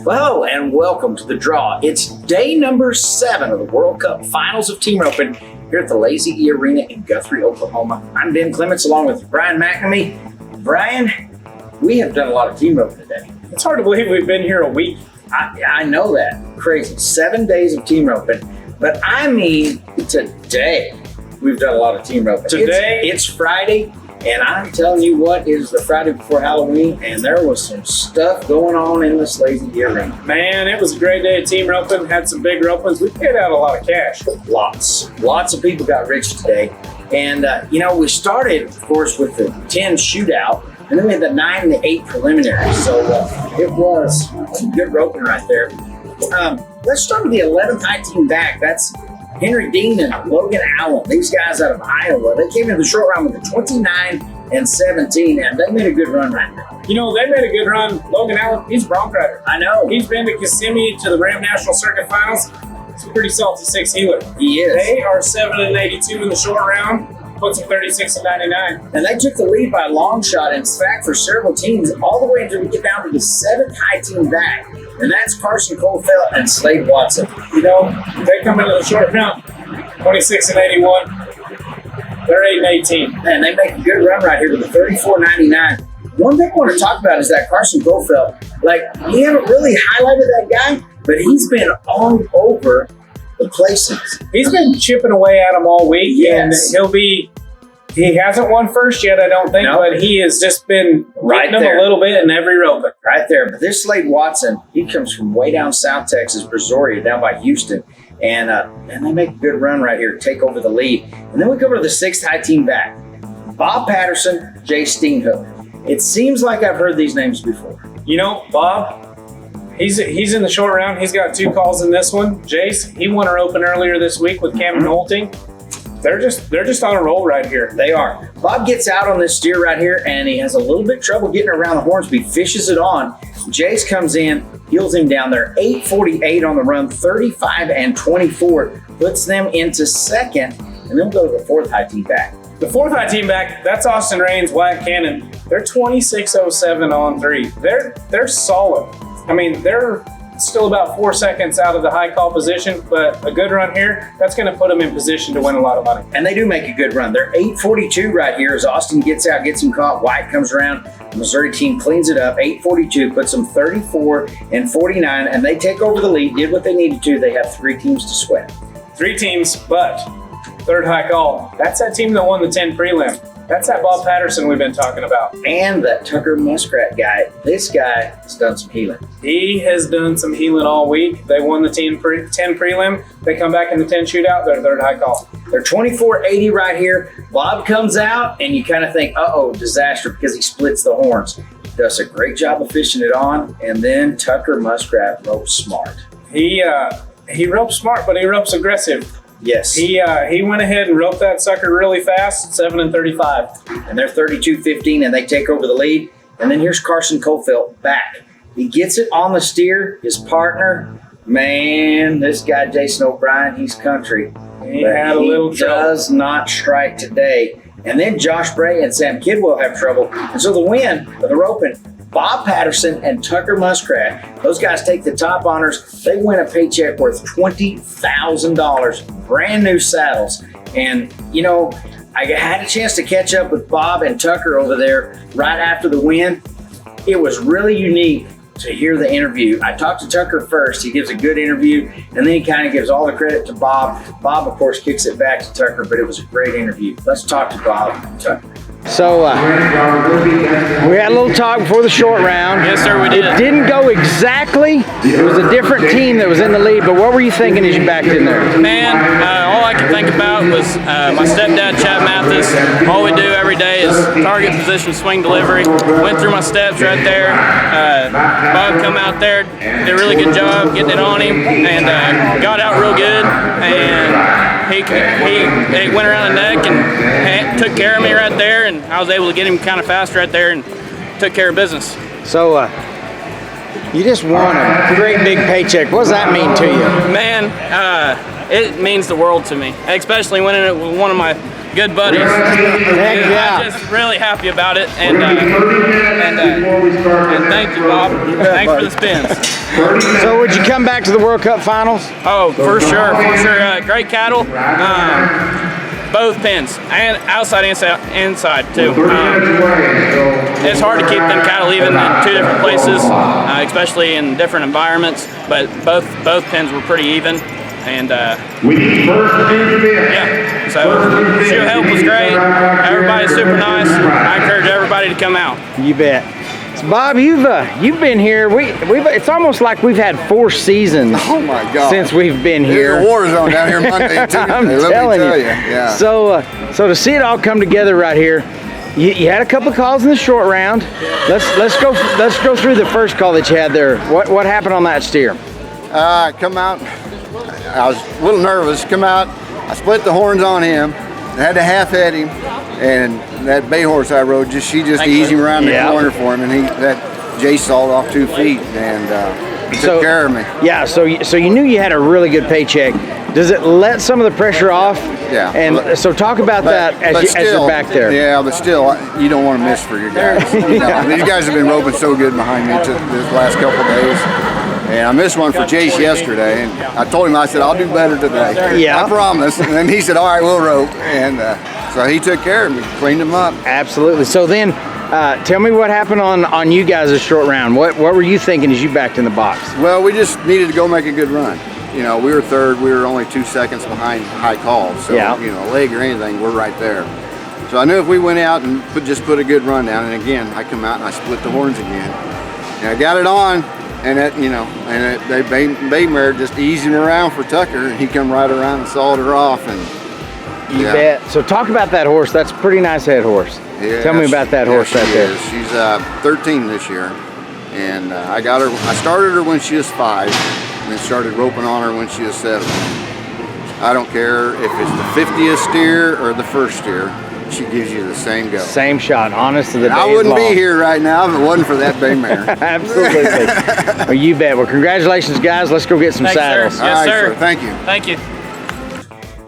Hello and welcome to The Draw. It's day number 7 of the World Cup Finals of Team Roping here at the Lazy E Arena in Guthrie, Oklahoma. I'm Ben Clements along with Brian McNamee. Brian, we have done a lot of team roping today. It's hard to believe we've been here a week. I know that. Crazy. 7 days of team roping. But I mean, today we've done a lot of team roping. Today? It's Friday. And I'm telling you what, it is the Friday before Halloween, and there was some stuff going on in this Lazy E Arena. Man, it was a great day of team roping. Had some big ropings. We paid out a lot of cash. Lots of people got rich today. And, we started, of course, with the 10 shootout, and then we had the 9 and the 8 preliminaries. So it was some good roping right there. Let's start with the 11th high team back. That's Henry Dean and Logan Allen, these guys out of Iowa. They came in the short round with a 29 and 17, and they made a good run right now. You know, they made a good run. Logan Allen, he's a bronc rider. I know. He's been to Kissimmee to the Ram National Circuit Finals. He's a pretty salty 6 healer. He is. They are 7 and 82 in the short round. Puts them 36 and 99. And they took the lead by a long shot. In fact, for several teams, all the way until we get down to the 7th high team back. And that's Carson Colfelt and Slade Watson. You know, they come into the short round 26 and 81. They're 8 and 18. Man, they make a good run right here with a 34.99. One thing I want to talk about is that Carson Colfelt. Like, we haven't really highlighted that guy, but he's been all over the places. He's been chipping away at them all week, yes. And he hasn't won first yet, I don't think, but he has just been right them there a little bit in every roping. Right there. But this Slade Watson, he comes from way down South Texas, Brazoria, down by Houston. And they make a good run right here, take over the lead. And then we come to the 6th high team back. Bob Patterson, Jay Steenhook. It seems like I've heard these names before. You know, Bob, he's in the short round. He's got 2 calls in this one. Jace, he won a roping earlier this week with Cameron Holting. They're just on a roll right here. They are. Bob gets out on this steer right here, and he has a little bit of trouble getting around the horns, but he fishes it on. Jace comes in, heels him down there. 8:48 on the run, 35 and 24, puts them into 2nd, and then we'll go to the 4th high team back. The 4th high team back, that's Austin Raines, Wyatt Cannon. They're 26.07 on 3. They're solid. I mean, they're still about 4 seconds out of the high call position, but a good run here, that's going to put them in position to win a lot of money. And they do make a good run. They're 8:42 right here as Austin gets out, gets him caught. Wyatt comes around. The Missouri team cleans it up. 8:42 puts them 34 and 49, and they take over the lead, did what they needed to. They have 3 teams to sweat. 3 teams, but 3rd high call. That's that team that won the 10 prelim. That's that Bob Patterson we've been talking about. And that Tucker Muskrat guy. This guy has done some healing. He has done some healing all week. They won the 10 prelim. They come back in the 10 shootout. They're 3rd high call. They're 24.80 right here. Bob comes out, and you kind of think, uh-oh, disaster, because he splits the horns. Does a great job of fishing it on, and then Tucker Muskrat ropes smart. He ropes smart, but he ropes aggressive. Yes. He went ahead and roped that sucker really fast, 7 and 35. And they're 32.15, and they take over the lead. And then here's Carson Colfelt back. He gets it on the steer. His partner, man, this guy, Jason O'Brien, he's country. He had a little trouble. Does not strike today. And then Josh Bray and Sam Kidwell have trouble. And so the win of the roping, Bob Patterson and Tucker Muskrat, those guys take the top honors. They win a paycheck worth $20,000, brand new saddles. And, I had a chance to catch up with Bob and Tucker over there right after the win. It was really unique to hear the interview. I talked to Tucker first. He gives a good interview, and then he kind of gives all the credit to Bob. Bob, of course, kicks it back to Tucker, but it was a great interview. Let's talk to Bob and Tucker. So we had a little talk before the short round. Yes, sir, we did. It didn't go exactly. It was a different team that was in the lead, but what were you thinking as you backed in there? Man, all I could think about was my stepdad, Chad Mathis. All we do every day is target, position, swing, delivery. Went through my steps right there. Bob come out there, did a really good job getting it on him, and got out real good. And he went around the neck and took care of me right there, and I was able to get him kind of fast right there and took care of business. So, you just won a great big paycheck. What does that mean to you? Man, it means the world to me, especially winning it with one of my good buddies. Heck yeah. I'm just really happy about it, and thank you, Bob. Thanks for the spins. So would you come back to the World Cup Finals? Oh, for sure. Great cattle. Both pins, and outside and inside too. It's hard to keep them cattle even in two different places, especially in different environments. But both pins were pretty even, and yeah. So shoe help was great. Everybody's super nice. I encourage everybody to come out. You bet. So Bob, you've been here. It's almost like we've had 4 seasons. Oh my God! Since we've been here. It's a war zone down here Monday and Tuesday. I'm Let telling me tell you. Yeah. So to see it all come together right here, you had a couple of calls in the short round. Let's go through the first call that you had there. What happened on that steer? Come out. I was a little nervous. Come out. I split the horns on him. I had to half head him, and that bay horse I rode she just eased him around the corner for him, and that Jay sawed off 2 feet, and he took care of me. Yeah. So you knew you had a really good paycheck. Does it let some of the pressure off? Yeah. And so talk about that as you're back there. Yeah, but still, you don't want to miss for your guys. You know, these guys have been roping so good behind me this last couple of days. And I missed one for Jace yesterday, and I told him, I said, I'll do better today. Yeah. I promise. And then he said, all right, we'll rope. And so he took care of me, cleaned him up. Absolutely. So then, tell me what happened on you guys' short round. What were you thinking as you backed in the box? Well, we just needed to go make a good run. You know, we were third. We were only 2 seconds behind high calls. So, you know, leg or anything, we're right there. So I knew if we went out and just put a good run down, and again, I come out and I split the horns again. And I got it on. And that, you know, they bay mare just eased him around for Tucker, and he come right around and sawed her off. And you bet. So talk about that horse. That's a pretty nice head horse. Yeah, tell me about that horse right there. She's 13 this year, and I got her. I started her when she was 5, and then started roping on her when she was 7. I don't care if it's the 50th steer or the first steer. She gives you the same go. Same shot, honest to the day. I wouldn't be here right now if it wasn't for that bay mare. Absolutely. Well, you bet. Well, congratulations, guys. Let's go get some saddles. Sir. Yes, sir. Thank you. Thank you.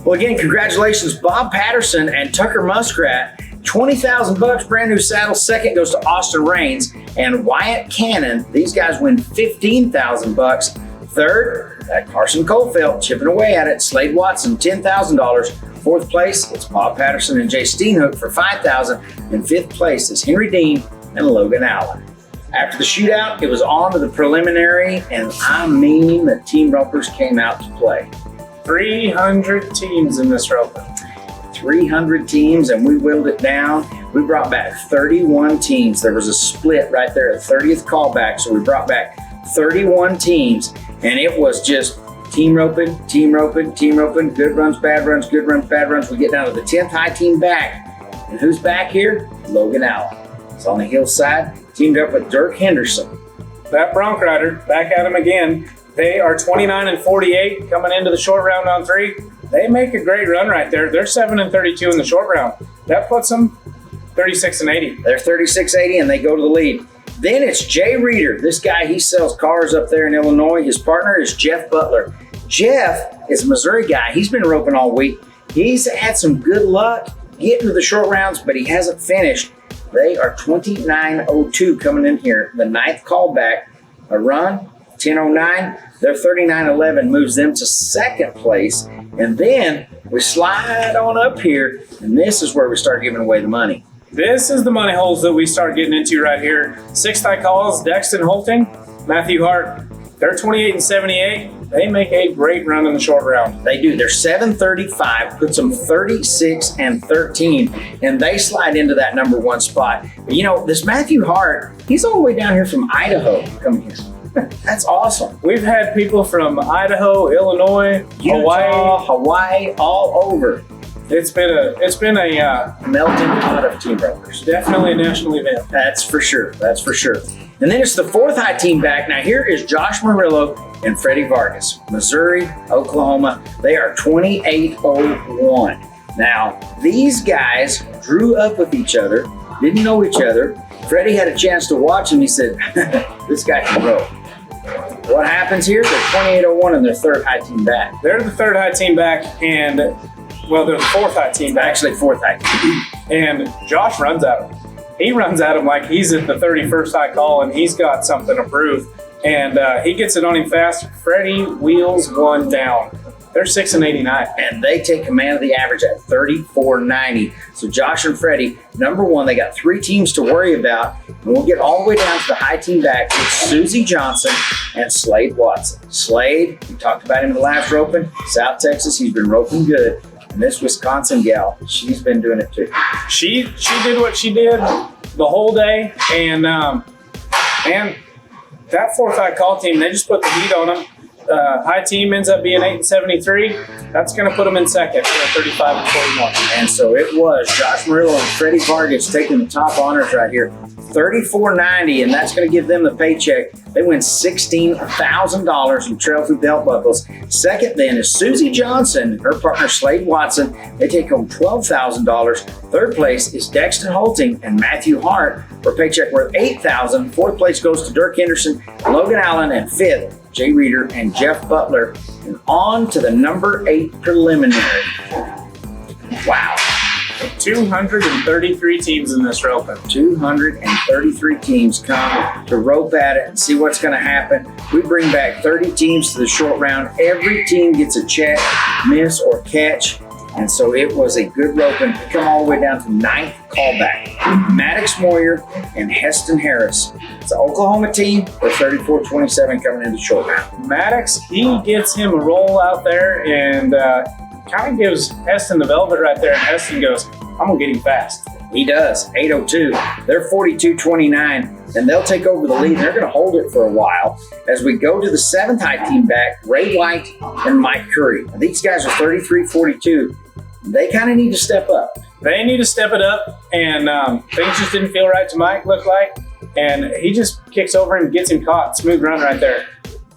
Well, again, congratulations, Bob Patterson and Tucker Muskrat. $20,000, brand new saddle. Second goes to Austin Raines and Wyatt Cannon. These guys win $15,000. Third, Carson Colefelt chipping away at it. Slade Watson, $10,000. Fourth place, it's Bob Patterson and Jay Steenhook for $5,000. And fifth place is Henry Dean and Logan Allen. After the shootout, it was on to the preliminary, and I mean the team ropers came out to play. 300 teams in this roping. 300 teams, and we whittled it down. We brought back 31 teams. There was a split right there at 30th callback, so we brought back 31 teams, and it was just team roping, team roping, team roping, good runs, bad runs, good runs, bad runs. We get down to the 10th high team back. And who's back here? Logan Allen. It's on the hillside, teamed up with Dirk Henderson. That bronc rider, back at him again. They are 29-48 coming into the short round on 3. They make a great run right there. They're 7-32 in the short round. That puts them 36-80. They're 36-80 and they go to the lead. Then it's Jay Reeder. This guy, he sells cars up there in Illinois. His partner is Jeff Butler. Jeff is a Missouri guy. He's been roping all week. He's had some good luck getting to the short rounds, but he hasn't finished. They are 29-02 coming in here. The 9th callback, a run, 10-09. Their 39-11 moves them to 2nd place. And then we slide on up here, and this is where we start giving away the money. This is the money holes that we start getting into right here. 6th high calls, Dexton Holting, Matthew Hart. They're 28-78. They make a great run in the short round. They do. They're 735, puts them 36-13, and they slide into that number 1 spot. But you know, this Matthew Hart, he's all the way down here from Idaho coming here. That's awesome. We've had people from Idaho, Illinois, Utah, Hawaii, all over. It's been a Melting pot of team ropers. definitely a national event. That's for sure. That's for sure. And then it's the fourth high team back. Now here is Josh Murillo and Freddie Vargas, Missouri, Oklahoma. They are 2801. Now these guys grew up with each other, didn't know each other. Freddie had a chance to watch him. He said, "This guy can row." What happens here? They're 2801 and they're third high team back. They're the third high team back, and well, they're the fourth high team back. Actually, fourth high team. And Josh runs at him. He runs at him like he's at the 31st high call and he's got something to prove. And he gets it on him fast. Freddie wheels one down. They're 6 and 89. And they take command of the average at 34.90. So Josh and Freddie, number one, they got three teams to worry about. And we'll get all the way down to the high team back. It's Susie Johnson and Slade Watson. Slade, we talked about him in the last roping. South Texas, he's been roping good. And this Wisconsin gal, she's been doing it too. She did what she did the whole day. And man, that fourth high call team, they just put the heat on them. High team ends up being 8 and 73. That's going to put them in second, 35 and 41. And so it was Josh Murillo and Freddie Vargas taking the top honors right here. 34.90, and that's going to give them the paycheck. They win $16,000 in trail through belt buckles. Second then is Susie Johnson, her partner Slade Watson. They take home $12,000. Third place is Dexter Holting and Matthew Hart for a paycheck worth $8,000. Fourth place goes to Dirk Henderson, Logan Allen, and fifth, Jay Reeder and Jeff Butler. And on to the number 8 preliminary. Wow. 233 teams in this roping. 233 teams come to rope at it and see what's going to happen. We bring back 30 teams to the short round. Every team gets a check, miss, or catch. And so it was a good roping. We come all the way down to 9th callback. Maddox Moyer and Heston Harris. It's an Oklahoma team. They're 34-27 coming into the short round. Maddox, he gets him a roll out there and kind of gives Heston the velvet right there. And Heston goes, I'm going to get him fast. He does. 802. They're 42-29, and they'll take over the lead. They're going to hold it for a while. As we go to the 7th high team back, Ray White and Mike Curry. Now, these guys are 33-42. They kind of need to step up. They need to step it up, and things just didn't feel right to Mike, looked like. And he just kicks over him, gets him caught. Smooth run right there.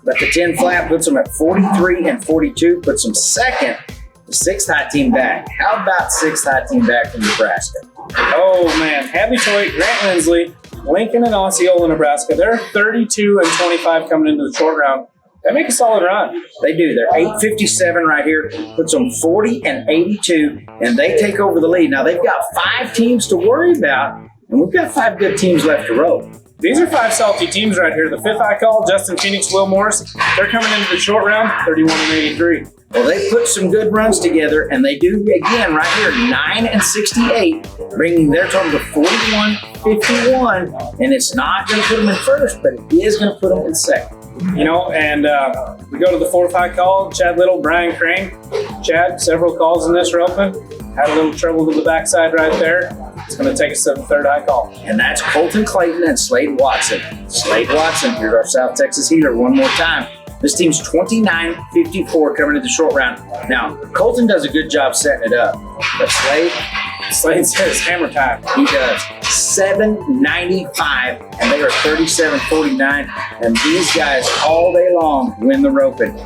But the 10 flat puts them at 43-42, puts them second. The 6th high team back. How about 6th high team back from Nebraska? Oh, man. Hadley Toy, Grant Lindsley, Lincoln and Osceola, Nebraska. They're 32-25 coming into the short round. They make a solid run. They do. They're 857 right here. Puts them 40-82, and they take over the lead. Now, they've got 5 teams to worry about, and we've got 5 good teams left to rope. These are 5 salty teams right here. The 5th high call, Justin Phoenix, Will Morris. They're coming into the short round, 31-83. Well, they put some good runs together, and they do again right here, 9-68, bringing their total to 41-51. And it's not going to put them in first, but it is going to put them in second. You know, and we go to the 4th high call, Chad Little, Brian Crane. Chad, several calls in this roping. Had a little trouble to the backside right there. It's going to take us to the 3rd high call. And that's Colton Clayton and Slade Watson. Slade Watson, here's our South Texas healer one more time. This team's 29-54 coming into the short round. Now, Colton does a good job setting it up, but Slade says hammer time. He does. 795, and they are 37-49. And these guys all day long win the roping.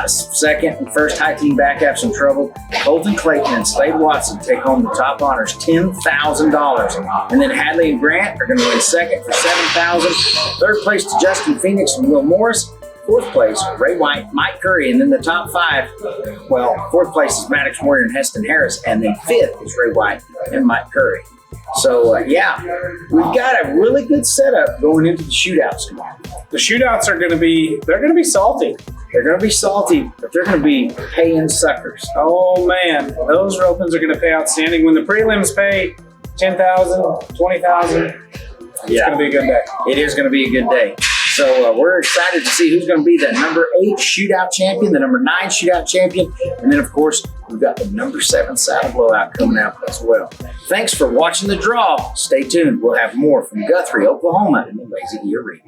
Second and first high team back have some trouble. Colton Clayton and Slade Watson take home the top honors, $10,000. And then Hadley and Grant are going to win second for $7,000. Third place to Justin Phoenix and Will Morris. Fourth place, Ray White, Mike Curry, and then the top 5. Well, 4th place is Maddox Moyer and Heston Harris, and then 5th is Ray White and Mike Curry. So, yeah, we've got a really good setup going into the shootouts tomorrow. The shootouts are going to be, they're going to be salty. They're going to be salty, but they're going to be paying suckers. Oh, man, those ropings are going to pay outstanding. When the prelims pay $10,000, $20,000, it's going to be a good day. It is going to be a good day. So we're excited to see who's going to be the number 8 shootout champion, the number 9 shootout champion, and then, of course, we've got the number 7 saddle blowout coming out as well. Thanks for watching the draw. Stay tuned. We'll have more from Guthrie, Oklahoma, in the Lazy E Arena.